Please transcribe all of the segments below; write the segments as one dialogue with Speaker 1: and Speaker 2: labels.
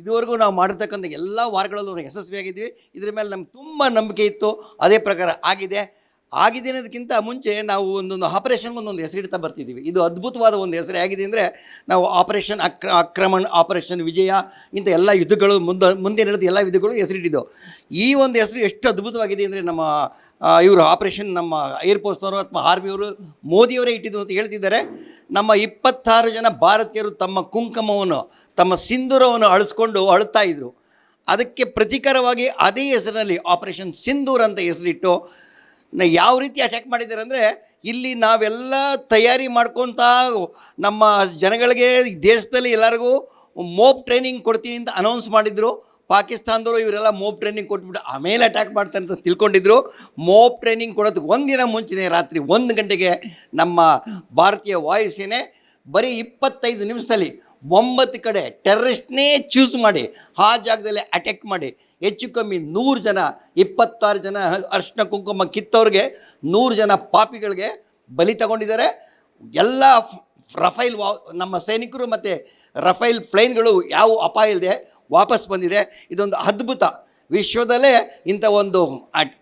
Speaker 1: ಇದುವರೆಗೂ ನಾವು ಮಾಡಿರ್ತಕ್ಕಂಥ ಎಲ್ಲ ವಾರಗಳಲ್ಲೂ ನಾವು ಯಶಸ್ವಿಯಾಗಿದ್ವಿ. ಇದ್ರ ಮೇಲೆ ನಮ್ಗೆ ತುಂಬ ನಂಬಿಕೆ ಇತ್ತು. ಅದೇ ಪ್ರಕಾರ ಆಗಿದೆ. ಅನ್ನೋದಕ್ಕಿಂತ ಮುಂಚೆ ನಾವು ಒಂದೊಂದು ಆಪರೇಷನ್ಗೆ ಒಂದೊಂದು ಹೆಸರಿಡ್ತಾ ಬರ್ತಿದ್ದೀವಿ. ಇದು ಅದ್ಭುತವಾದ ಒಂದು ಹೆಸರು ಆಗಿದೆ ಅಂದರೆ ನಾವು ಆಪರೇಷನ್ ಆಕ್ರಮಣ, ಆಪರೇಷನ್ ವಿಜಯ, ಇಂಥ ಎಲ್ಲ ಯುದ್ಧಗಳು ಮುಂದೆ ನಡೆದ ಎಲ್ಲ ಯುದ್ಧಗಳು ಹೆಸರಿಟ್ಟಿದ್ದೆವು. ಈ ಒಂದು ಹೆಸರು ಎಷ್ಟು ಅದ್ಭುತವಾಗಿದೆ ಅಂದರೆ ನಮ್ಮ ಇವರು ಆಪರೇಷನ್ ನಮ್ಮ ಏರ್ಫೋರ್ಸ್ನವರು ಅಥವಾ ಆರ್ಮಿಯವರು ಮೋದಿಯವರೇ ಇಟ್ಟಿದ್ದು ಅಂತ ಹೇಳ್ತಿದ್ದಾರೆ. ನಮ್ಮ 26 ಜನ ಭಾರತೀಯರು ತಮ್ಮ ಕುಂಕುಮವನ್ನು, ತಮ್ಮ ಸಿಂಧೂರವನ್ನು ಅಳಿಸ್ಕೊಂಡು ಅಳುತ್ತಾ ಇದ್ದರು. ಅದಕ್ಕೆ ಪ್ರತೀಕಾರವಾಗಿ ಅದೇ ಹೆಸರಿನಲ್ಲಿ ಆಪರೇಷನ್ ಸಿಂಧೂರ್ ಅಂತ ಹೆಸರಿಟ್ಟು ಯಾವ ರೀತಿ ಅಟ್ಯಾಕ್ ಮಾಡಿದ್ದಾರೆ ಅಂದರೆ, ಇಲ್ಲಿ ನಾವೆಲ್ಲ ತಯಾರಿ ಮಾಡ್ಕೊತಾ ನಮ್ಮ ಜನಗಳಿಗೆ, ದೇಶದಲ್ಲಿ ಎಲ್ಲರಿಗೂ ಮೋಪ್ ಟ್ರೈನಿಂಗ್ ಕೊಡ್ತೀನಿ ಅಂತ ಅನೌನ್ಸ್ ಮಾಡಿದರು. ಪಾಕಿಸ್ತಾನದವರು ಇವರೆಲ್ಲ ಮೋಪ್ ಟ್ರೈನಿಂಗ್ ಕೊಟ್ಬಿಟ್ಟು ಆಮೇಲೆ ಅಟ್ಯಾಕ್ ಮಾಡ್ತಾರೆ ಅಂತ ತಿಳ್ಕೊಂಡಿದ್ರು. ಮೋಪ್ ಟ್ರೈನಿಂಗ್ ಕೊಡೋದಕ್ಕೆ ಒಂದಿನ ಮುಂಚೆನೇ ರಾತ್ರಿ 1 ಗಂಟೆಗೆ ನಮ್ಮ ಭಾರತೀಯ ವಾಯುಸೇನೆ ಬರೀ 25 ನಿಮಿಷದಲ್ಲಿ 9 ಕಡೆ ಟೆರರಿಸ್ಟ್ನೇ ಚೂಸ್ ಮಾಡಿ ಆ ಜಾಗದಲ್ಲಿ ಅಟ್ಯಾಕ್ ಮಾಡಿ ಹೆಚ್ಚು ಕಮ್ಮಿ 100 ಜನ, 26 ಜನ ಅರ್ಶಿನ ಕುಂಕುಮ ಕಿತ್ತವ್ರಿಗೆ, 100 ಜನ ಪಾಪಿಗಳಿಗೆ ಬಲಿ ತಗೊಂಡಿದ್ದಾರೆ. ಎಲ್ಲ ರಫೈಲ್ ನಮ್ಮ ಸೈನಿಕರು ಮತ್ತು ರಫೈಲ್ ಫ್ಲೈನ್ಗಳು ಯಾವ ಅಪಾಯ ಇಲ್ಲದೆ ವಾಪಸ್ ಬಂದಿದೆ. ಇದೊಂದು ಅದ್ಭುತ. ವಿಶ್ವದಲ್ಲೇ ಇಂಥ ಒಂದು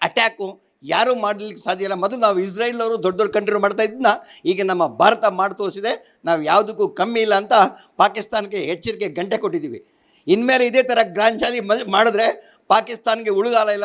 Speaker 1: ಅಟ್ಯಾಕು ಯಾರೂ ಮಾಡಲಿಕ್ಕೆ ಸಾಧ್ಯ ಇಲ್ಲ. ಮೊದಲು ನಾವು ಇಸ್ರೇಲ್ನವರು ದೊಡ್ಡ ದೊಡ್ಡ ಕಂಟ್ರಿ ಮಾಡ್ತಾ ಇದ್ದನ್ನ ಈಗ ನಮ್ಮ ಭಾರತ ಮಾಡಿ ತೋರಿಸಿದೆ. ನಾವು ಯಾವುದಕ್ಕೂ ಕಮ್ಮಿ ಇಲ್ಲ ಅಂತ ಪಾಕಿಸ್ತಾನಕ್ಕೆ ಎಚ್ಚರಿಕೆ ಗಂಟೆ ಕೊಟ್ಟಿದ್ದೀವಿ. ಇನ್ಮೇಲೆ ಇದೇ ಥರ ಗ್ರಾಂಚಾಲಿ ಮಾಡಿದ್ರೆ ಪಾಕಿಸ್ತಾನ್ಗೆ ಉಳುಗಾಲ ಇಲ್ಲ.